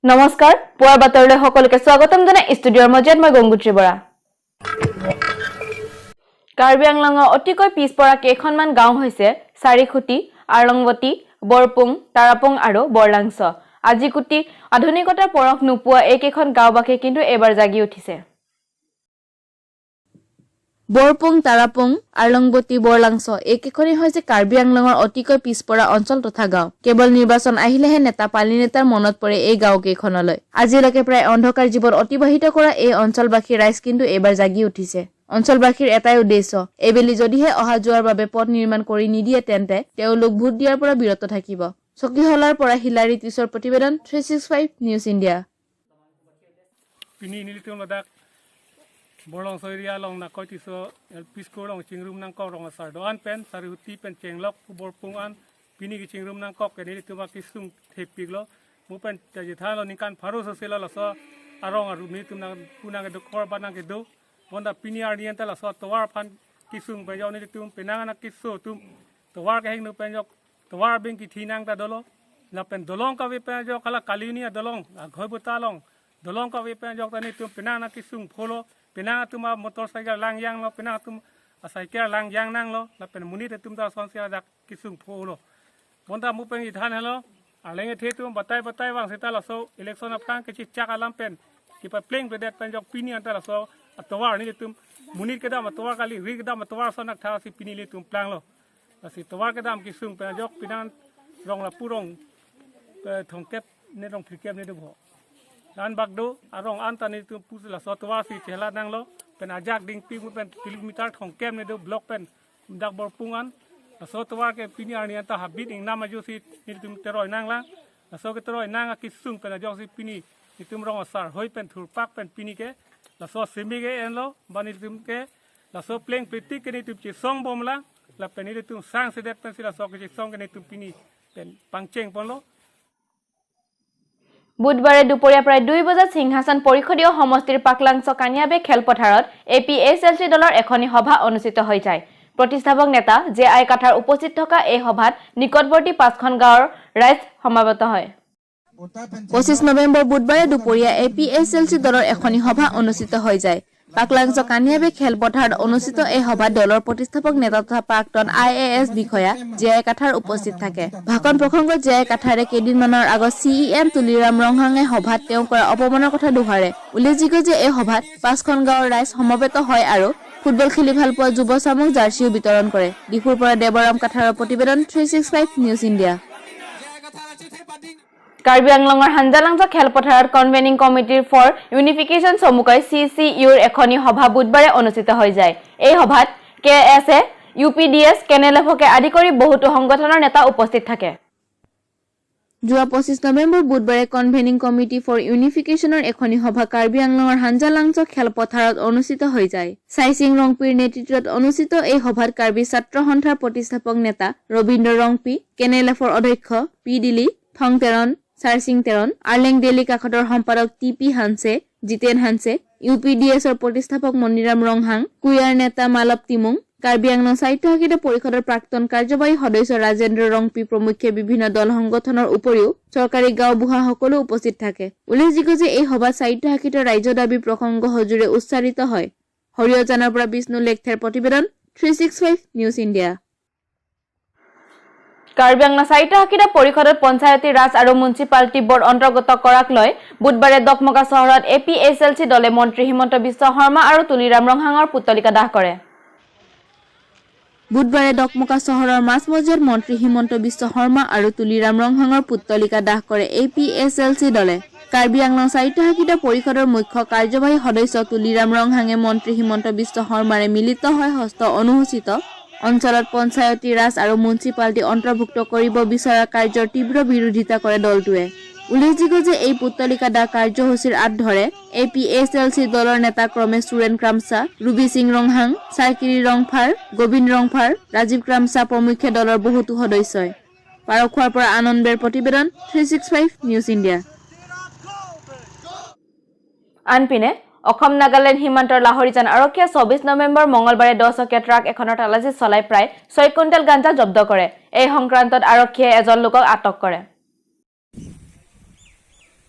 নমস্কাৰ পুৱাৰ বাতৰিলৈ সকলোকে স্বাগতম জনাই ষ্টুডিঅৰ মজিয়াত মই গংগুত্ৰী বৰা কাৰ্বি আংলঙৰ অতিকৈ পিছপৰা কেইখনমান গাঁও হৈছে চাৰিখুটি আৰলংবতী বৰপুং তাৰাপুং আৰু বৰলাংছ আজিকুটি আধুনিকতাৰ পৰখ নোপোৱা এইকেইখন গাঁওবাসী কিন্তু এবাৰ জাগি উঠিছে বৰপুং তাৰাপুং আৰলংবতী বৰলাংছ এইকেইখনেই হৈছে কাৰ্বি আংলঙৰ অতিকৈ পিছপৰা অঞ্চল তথা গাঁও কেৱল নিৰ্বাচন আহিলেহে নেতা পালি নেতাৰ মনত পৰে এই গাঁও কেইখনলৈ আজিলৈকে প্ৰায় অন্ধকাৰ জীৱন অতিবাহিত কৰা এই অঞ্চলবাসীৰ ৰাইজ কিন্তু এবাৰ জাগি উঠিছে অঞ্চলবাসীৰ এটাই উদ্দেশ্য এইবেলি যদিহে অহা যোৱাৰ বাবে পথ নিৰ্মাণ কৰি নিদিয়ে তেন্তে তেওঁলোক ভোট দিয়াৰ পৰা বিৰত থাকিব চকীহলাৰ পৰা হিলাৰী ত্ৰিশৰ প্ৰতিবেদন 365 news India Pini ini tu ledak bolong soiria long nak kau tiso pisko long cingrum nang kau long asar doan pen sarihuti pen cenglok kubor pungan pini ki cingrum nang kau kini tu mak kisung tepik lo mupen jadi thang lo nikan paru sosial lo so arong aru ni tu nang punang ke dokor banang ke do onda pini ardian tela so tawar pan kisung bejau ni tu penang anak kisu tu tawar ke heng nu penjok tawar beng ki thinang ta dolo la pen dolong ka we penjok kala kali ni dolong ghoi butalong dolong ka we penjok tani tu penang anak kisung pholo penang tu ma motorcycle lang yang lo penang tu cycle lang yang nang lo la pen muni te tum ta son sia dak kisung pholo bonta mu pen ithan helo alenge the tu batai wang seta la so election apang ke chak alam pen ki pa playing pe det penjok pini anta la so atawar ni tum muni ke dam atawar kali ri ke dam atawar so nak tha si pini le tum plang lo si tawar ke dam kisung penjok pinan rong la purong thongket ne rong phirkem ne do dan bagdo arong antani tu pusla sotwa si chela nang lo pen ajak ding pi pen kilometer thongkem ne do block pen dak bor pungan sotwa ke pini ani anta habit ing nama jo si tum teroi nang la so ke teroi nang ki sung pen ajok si pini tum rong asar hoi pen thur pak pen pini ke la so semi ke en lo bani tum ke la so pleng pritik ke ni tum chi song bom la pen ni tum sang se det pen si la so ke chi song ke ni tum pini pen pangcheng pon lo বুধবাৰে দুপৰীয়া প্ৰায় 2 বজাত সিংহাসন পৰিষদীয় সমষ্টিৰ পাকলাংছ কানিয়াবে খেলপথাৰত এপিএছএলচি দলৰ এখনি সভা অনুষ্ঠিত হৈ যায় প্ৰতিষ্ঠাপক নেতা জে আই কাঠাৰ উপস্থিত থকা এই সভাত নিকটৱৰ্তী 5খন গাঁৱৰ ৰাইজ সমাবেত হয় 25 নৱেম্বৰ বুধবাৰে দুপৰীয়া এপিএছএলচি দলৰ এখনি সভা অনুষ্ঠিত হৈ যায় পাকলাংছ কানিয়াবে খেলপথাৰত অনুষ্ঠিত এই সভাত দলৰ প্ৰতিষ্ঠাপক নেতা তথা প্ৰাক্তন আইএএছ বিষয়া জে আই কাঠাৰ উপস্থিত থাকে ভাষণ প্ৰসংগত জে আই কাঠাৰে কেইদিনমানৰ আগত সিইএম তুলিৰাম ৰংহাঙে সভাত তেওঁ কৰা অপমানৰ কথা দোহাৰে উল্লেখযোগ্য যে এই সভাত 5খন গাঁৱৰ ৰাইজ সমবেত হয় আৰু ফুটবল খেলি ভাল পোৱা যুৱ চামক জাৰ্চিও বিতৰণ কৰে ডিফুৰ পৰা দেৱৰাম কাঠাৰৰ প্ৰতিবেদন 365 নিউজ ইণ্ডিয়া কাৰ্বি আংলঙৰ হাঞ্জালাংছ খেলপথাৰত কনভেনিং কমিটিৰ ফৰ ইউনিফিকেশ্যন চমুকৈ CCUৰ এখনি সভা বুধবাৰে অনুষ্ঠিত হৈ যায় এই সভাত KSA UPDS কেনেলেফকে আদি কৰি বহুতো সংগঠনৰ নেতা উপস্থিত থাকে যোৱা 25 নৱেম্বৰ বুধবাৰে কনভেনিং কমিটি ফৰ ইউনিফিকেশ্যনৰ এখনি সভা কাৰ্বি আংলঙৰ হাঞ্জালাংছ খেলপথাৰত অনুষ্ঠিত হৈ যায় চাইচিং ৰংপিৰ নেতৃত্বত অনুষ্ঠিত এই সভাত কাৰ্বি ছাত্ৰ সন্থাৰ প্ৰতিষ্ঠাপক নেতা ৰবীন্দ্ৰ ৰংপি কেনেলেফৰ অধ্যক্ষ পি দিলি থংতেৰণ চাৰচিং তেৰণ আৰ্লেং দেলি কাকতৰ সম্পাদক টিপি হানছে জিতেন হানছে ইউপিডিএছৰ প্ৰতিষ্ঠাপক মনিৰাম ৰংহাং কুয়াৰ নেতা মালৱ তিমুং কাৰ্বি আংলং সাহিত্য পৰিষদৰ প্ৰাক্তন কাৰ্যবাহী সদস্য ৰাজেন্দ্ৰ ৰংপি প্ৰমুখ্যে বিভিন্ন দল সংগঠনৰ উপৰিও চৰকাৰী গাঁও বুঢ়া সকলো উপস্থিত থাকে উল্লেখযোগ্য যে এই সভাত সাহিত্য ৰাজ্য দাবী প্ৰসংগ হজুৰে উচ্চাৰিত হয় হৰিয়ানাৰ পৰা বিষ্ণু লেখথেৰ প্ৰতিবেদন 365 নিউজ ইণ্ডিয়া কাৰ্বি আংলং সাহিত্য পৰিষদত পঞ্চায়তী ৰাজ আৰু মিউনিচিপালিটি বৰ্ড অন্তৰ্গত কৰাক লৈ বুধবাৰে দকমকা চহৰত এপিএছএলচি দলে মন্ত্ৰী হিমন্ত বিশ্ব শৰ্মা আৰু তুলিৰাম ৰংহাঙৰ পুতলিকা দাহ কৰে বুধবাৰে দকমকা চহৰৰ মাছমজিয়াত মন্ত্ৰী হিমন্ত বিশ্ব শৰ্মা আৰু তুলিৰাম ৰংহাঙৰ পুতলিকা দাহ কৰে এপিএছএলচি দলে কাৰ্বি আংলং সাহিত্য পৰিষদৰ মুখ্য কাৰ্যবাহী সদস্য তুলিৰাম ৰংহাঙে মন্ত্ৰী হিমন্ত বিশ্ব শৰ্মাৰে মিলিত হৈ হস্ত অনুসূচিত অঞ্চলত পঞ্চায়তী ৰাজ আৰু মিউনিচিপালিটি অন্তৰ্ভুক্ত কৰিব বিচৰা কাৰ্যৰ তীব্ৰ বিৰোধিতা কৰে দলটোৱে উল্লেখযোগ্য যে এই পুতলিকা দাহ কাৰ্যসূচীৰ আঁত ধৰে এপিএছএলচি দলৰ নেতা ক্ৰমে সুৰেন ক্ৰামছা ৰুবি সিং ৰংহাং চাইকিৰি ৰংফাৰ গোবিন্দ ৰংফাৰ ৰাজীৱ ক্ৰামছা প্ৰমুখ্যে দলৰ বহুতো সদস্যই পাৰখোৱাৰ পৰা আনন্দৰ প্ৰতিবেদন 365 নিউজ ইণ্ডিয়া আনপিনে অসম নাগালেণ্ড সীমান্তৰ লাহৰিজান আৰক্ষীয়ে 24 নৱেম্বৰ মঙলবাৰে 10 চকীয়া ট্ৰাক এখনৰ তালাচী চলাই প্ৰায় 6 কুইণ্টেল গাঞ্জা জব্দ কৰে এই সংক্ৰান্তত আৰক্ষীয়ে এজন লোকক আটক কৰে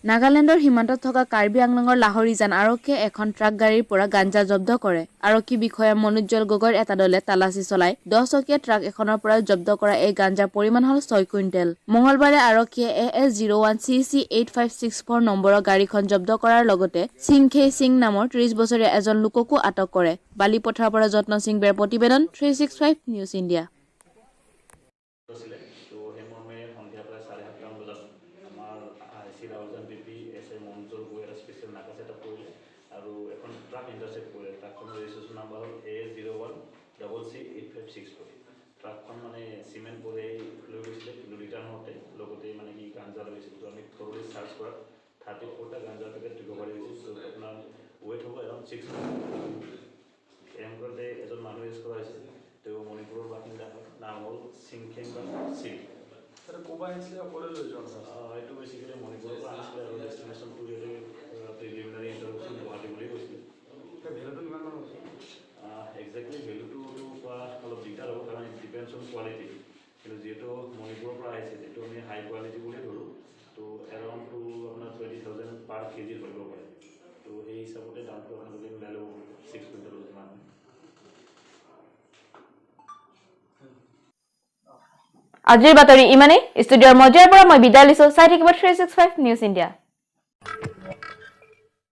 নাগালেণ্ডৰ সীমান্তত থকা কাৰ্বি আংলঙৰ লাহৰিজান আৰক্ষীয়ে এখন ট্ৰাক গাড়ীৰ পৰা গাঞ্জা জব্দ কৰে। আৰক্ষী বিষয়া মনোজ্জ্বল গগৈৰ এটা দলে তালাচী চলাই 10 চকীয়া ট্ৰাক এখনৰ পৰা জব্দ কৰা এই গাঞ্জাৰ পৰিমাণ হ'ল 6 কুইণ্টেল। মঙলবাৰে আৰক্ষীয়ে AS01CC8564 নম্বৰৰ গাড়ীখন জব্দ কৰাৰ লগতে সিংখে সিং নামৰ 30 বছৰীয়া এজন লোককো আটক কৰে। বালিপথাৰৰ পৰা যত্ন সিং বেৰ প্ৰতিবেদন 365 নিউজ ইণ্ডিয়া। আৰু এখন ট্ৰাক ইণ্টাৰচেপ্ট কৰিলে ট্ৰাকখনৰ ৰেজিষ্ট্ৰেশ্যন নাম্বাৰ হ'ল AS01CC8564 ট্ৰাকখন মানে চিমেণ্ট কৰি লৈ গৈছিলে কিন্তু ৰিটাৰ্ণ হওঁতে লগতে মানে কি গাঞ্জা লৈছিল তো আমি থৰলি চাৰ্চ কৰাত 34টা গাঞ্জা পেকেট ৰিকভাৰী হৈছিল তো আপোনাৰ ৱেইট হ'ব এৰাউণ্ড 6 এমকৰতে এজন মানুহ এৰেষ্ট কৰা হৈছিল তেওঁ মণিপুৰৰ বাসিন্দা নাম হ'ল সিংখেংবা সিং এইটো বেছিকেলি মণিপুৰৰ পৰা আনিছিলে আৰু ডেষ্টিনেশ্যনটো ইয়াতে প্ৰিলিমিনাৰী ইণ্টাৰভিউশ্যন গুৱাহাটী বুলি কৈছিলে একজেক্টলি ভেলুটো পৰা অলপ দিগদাৰ হ'ব কাৰণ ইট ডিপেণ্ডছ অন কোৱালিটি কিন্তু যিহেতু মণিপুৰৰ পৰা আহিছে যিটো আমি হাই কোৱালিটি বুলি ধৰোঁ তো এৰাউণ্ড টু আপোনাৰ 20,000 পাৰ কেজি ধৰিব পাৰে তো সেই হিচাপতে দামটো আপোনালোকে মিলাই ল'ব 6 কুইণ্টেল যিমান আজিৰ বাতৰি ইমানেই ষ্টুডিঅ'ৰ মজিয়াৰ পৰা মই বিদায় লৈছো চাই থাকিব 365 নিউজ ইণ্ডিয়া।